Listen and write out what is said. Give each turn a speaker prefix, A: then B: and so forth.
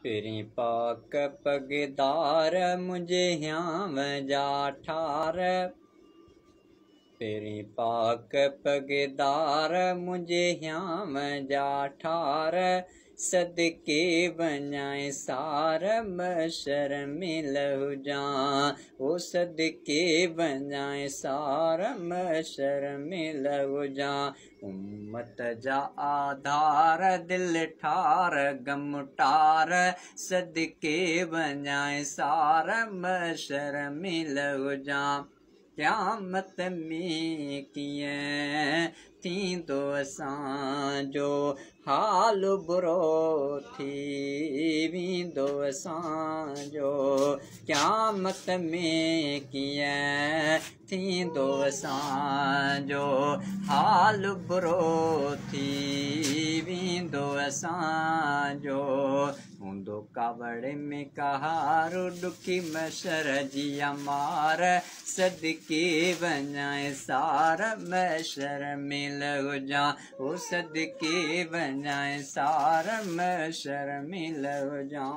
A: Peri पाक पगदार मुझे Ham जा ठार। पेरी पाक पगदार मुझे ह्याम जा ठार। सदके वञाए सार मशर में लहु जा। ओ सदके वञाए सार मशर में लहु जा। उम्मत जा आधार दिल ठार गम टार। सदके वञाए सार मशर में लहु जा। क़यामत में कीअं थींदो असांजो हाल बुरो थी वेंदो असांजो। क़यामत में कीअं थींदो असांजो हाल बुरो थी वेंदो असांजो। हूंदो कावड़ में कहार ॾुखी मशर जी अमार। सदके वञाए सार मशर में लहु जा। ओ सदके वञाए सार मशर में लहु जा।